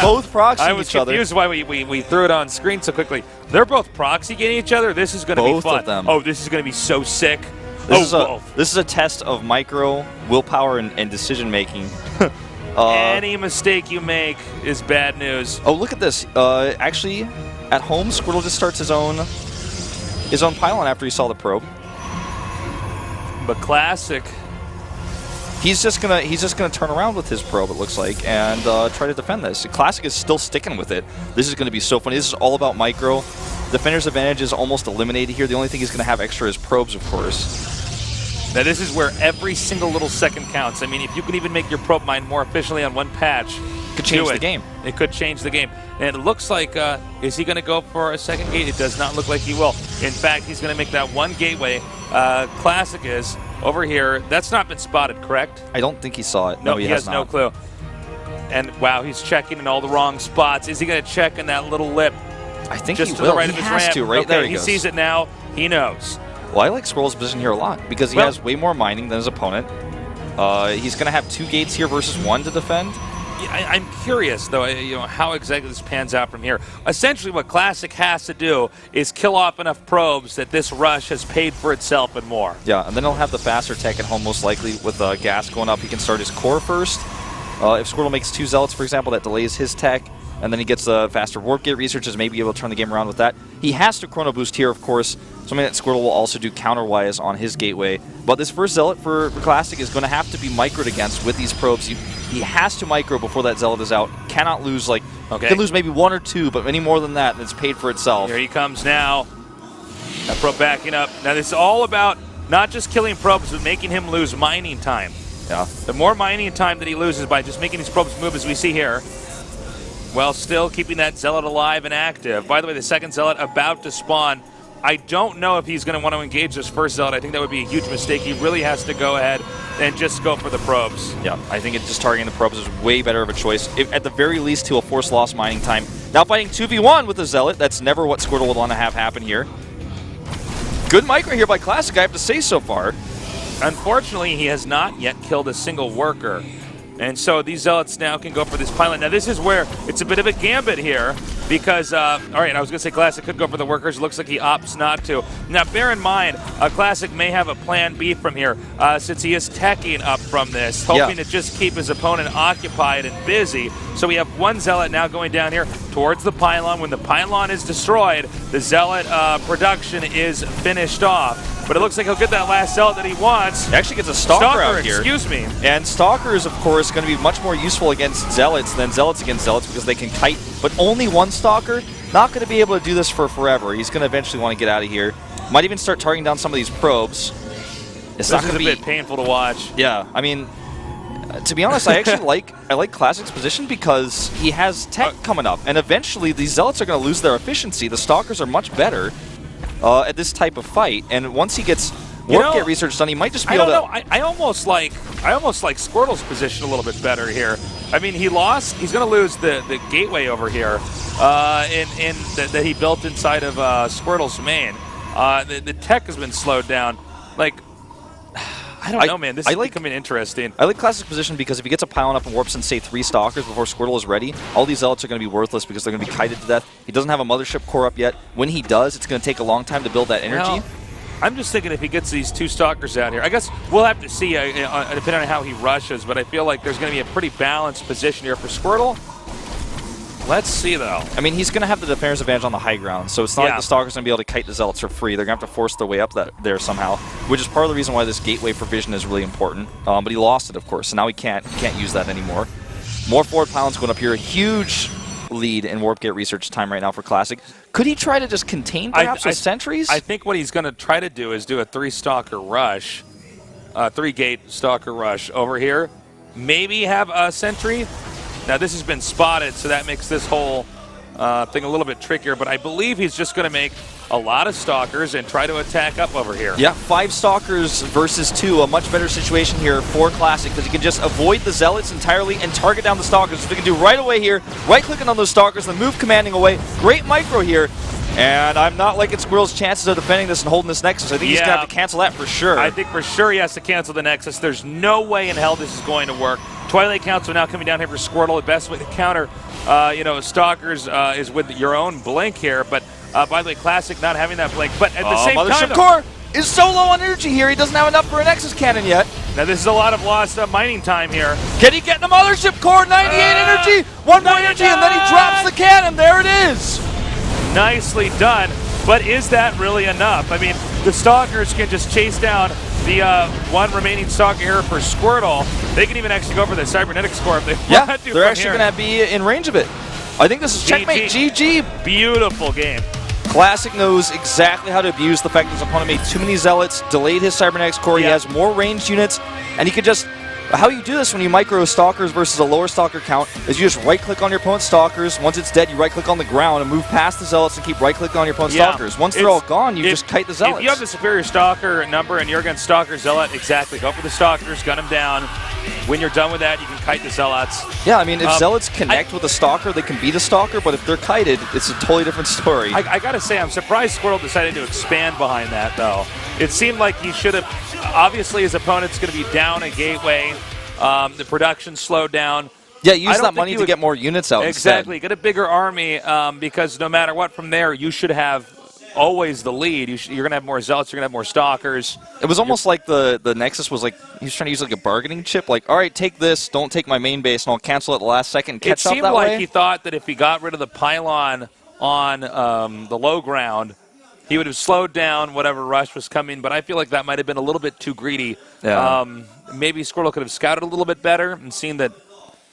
both proxying each other. I was confused why we threw it on screen so quickly. They're both proxying each other. This is going to be fun. Both of them. Oh, this is going to be so sick. This is a test of micro willpower and decision making. Any mistake you make is bad news. Oh, look at this. Actually, at home, Squirtle just starts his own pylon after he saw the probe. But Classic, he's just gonna turn around with his probe, it looks like, and try to defend this. Classic is still sticking with it. This is going to be so funny. This is all about micro. Defender's advantage is almost eliminated here. The only thing he's going to have extra is probes, of course. Now this is where every single little second counts. I mean, if you can even make your probe mine more efficiently on one patch, it could change the game. It could change the game. And it looks like, is he going to go for a second gate? It does not look like he will. In fact, he's going to make that one gateway. Classic is over here. That's not been spotted, correct? I don't think he saw it. No, he has not. no clue. And wow, he's checking in all the wrong spots. Is he going to check in that little lip? I think just he to will. The right he of his has ramp. to. Right okay, there he he goes. sees it now. He knows. Well, I like Squirrel's position here a lot because he has way more mining than his opponent. He's going to have 2 gates here versus 1 to defend. Yeah, I'm curious, though, how exactly this pans out from here. Essentially, what Classic has to do is kill off enough probes that this rush has paid for itself and more. Yeah, and then he'll have the faster tech at home, most likely, with gas going up. He can start his core first. If Squirtle makes 2 Zealots, for example, that delays his tech, and then he gets the faster warp gate researches, maybe able to turn the game around with that. He has to chrono boost here, of course, something that Squirtle will also do counter-wise on his gateway. But this first Zealot for Classic is going to have to be microed against with these probes. He has to micro before that Zealot is out. Cannot lose, can lose maybe 1 or 2, but any more than that, it's paid for itself. Here he comes now. That probe backing up. Now this is all about not just killing probes, but making him lose mining time. Yeah. The more mining time that he loses by just making these probes move, as we see here, while still keeping that Zealot alive and active. By the way, the second Zealot about to spawn. I don't know if he's going to want to engage this first Zealot. I think that would be a huge mistake. He really has to go ahead and just go for the probes. Yeah, I think just targeting the probes is way better of a choice. At the very least, he'll force lost mining time. Now fighting 2v1 with the Zealot. That's never what Squirtle would want to have happen here. Good micro here by Classic, I have to say so far. Unfortunately, he has not yet killed a single worker. And so these Zealots now can go for this pylon. Now this is where it's a bit of a gambit here because, all right, I was going to say Classic could go for the workers. Looks like he opts not to. Now bear in mind, Classic may have a plan B from here since he is teching up from this, hoping to just keep his opponent occupied and busy. So we have 1 Zealot now going down here towards the pylon. When the pylon is destroyed, the Zealot production is finished off. But it looks like he'll get that last Zealot that he wants. He actually gets a Stalker out here. Excuse me. And Stalkers, of course, going to be much more useful against Zealots than Zealots against Zealots because they can kite. But only 1 Stalker, not going to be able to do this for forever. He's going to eventually want to get out of here. Might even start targeting down some of these probes. It's not going to be a bit painful to watch. Yeah, I mean, to be honest, I actually like Classic's position because he has tech coming up. And eventually, these Zealots are going to lose their efficiency. The Stalkers are much better at this type of fight, and once he gets warp gate research done, he might just be able to. I almost like Squirtle's position a little bit better here. I mean, he lost. He's going to lose the gateway over here, that he built inside of Squirtle's main. The tech has been slowed down. I don't know, man. This is becoming interesting. I like Classic's position because if he gets a pylon up and warps in, say, 3 Stalkers before Squirtle is ready, all these Zealots are going to be worthless because they're going to be kited to death. He doesn't have a Mothership core up yet. When he does, it's going to take a long time to build that energy. Well, I'm just thinking if he gets these 2 Stalkers out here, I guess we'll have to see depending on how he rushes, but I feel like there's going to be a pretty balanced position here for Squirtle. Let's see, though. I mean, he's going to have the defender's advantage on the high ground, so it's not like the Stalker's going to be able to kite the Zealots for free. They're going to have to force their way up there somehow, which is part of the reason why this gateway provision is really important. But he lost it, of course, so now he can't use that anymore. More forward pylons going up here. A huge lead in warp gate research time right now for Classic. Could he try to just contain perhaps with sentries? I think what he's going to try to do is do a 3-Stalker rush, 3-gate Stalker rush over here. Maybe have a sentry. Now this has been spotted, so that makes this whole thing a little bit trickier, but I believe he's just going to make a lot of Stalkers and try to attack up over here. Yeah, 5 Stalkers versus 2, a much better situation here for Classic because he can just avoid the Zealots entirely and target down the Stalkers. So they can do right away here, right-clicking on those Stalkers, then move commanding away. Great micro here. And I'm not liking Squirrel's chances of defending this and holding this Nexus. I think he's going to have to cancel that for sure. I think for sure he has to cancel the Nexus. There's no way in hell this is going to work. Twilight Council now coming down here for Squirtle. The best way to counter, Stalkers is with your own Blink here. But by the way, Classic not having that Blink. But at the same time, Mothership Core is so low on energy here. He doesn't have enough for a Nexus Cannon yet. Now this is a lot of lost mining time here. Can he get the Mothership Core? 98 energy, 1 more energy, and then he drops the cannon. There it is. Nicely done. But is that really enough? I mean, the Stalkers can just chase down the one remaining Stalker here for Squirtle. They can even actually go for the Cybernetics Core if they want to. They're actually going to be in range of it. I think this is checkmate. GG. Beautiful game. Classic knows exactly how to abuse the fact that his opponent made too many Zealots, delayed his Cybernetics Core. He has more ranged units, and he could just... How you do this when you micro Stalkers versus a lower Stalker count is you just right-click on your opponent's Stalkers. Once it's dead, you right-click on the ground and move past the Zealots and keep right-clicking on your opponent's Stalkers. Once they're all gone, you just kite the Zealots. If you have the superior Stalker number and you're against Stalker Zealot, exactly. Go for the Stalkers, gun them down. When you're done with that, you can kite the Zealots. Yeah, I mean, if Zealots connect with a Stalker, they can beat a Stalker, but if they're kited, it's a totally different story. I got to say, I'm surprised Squirtle decided to expand behind that, though. It seemed like he should have... Obviously, his opponent's going to be down a gateway. The production slowed down. Yeah, use that money to get more units out. Exactly. Instead. Get a bigger army because no matter what from there, you should have always the lead. You're going to have more Zealots. You're going to have more Stalkers. It was almost like the Nexus was like, he was trying to use like a bargaining chip. Like, all right, take this. Don't take my main base, and I'll cancel it at the last second and catch up that way. It seemed like he thought that if he got rid of the pylon on the low ground, he would have slowed down whatever rush was coming, but I feel like that might have been a little bit too greedy. Yeah. Maybe Squirtle could have scouted a little bit better and seen that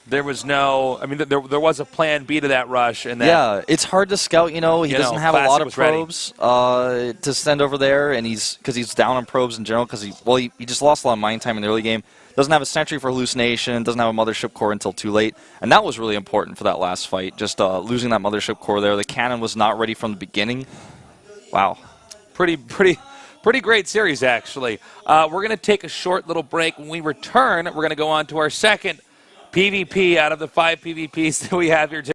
there was no... I mean, there was a plan B to that rush. And that, yeah, it's hard to scout, He doesn't have a lot of probes to send over there, and because he's down on probes in general, because he just lost a lot of mine time in the early game. Doesn't have a sentry for hallucination, doesn't have a Mothership Core until too late, and that was really important for that last fight, just losing that Mothership Core there. The cannon was not ready from the beginning. Wow. Pretty great series, actually. We're going to take a short little break. When we return, we're going to go on to our second PvP out of the 5 PvPs that we have here today.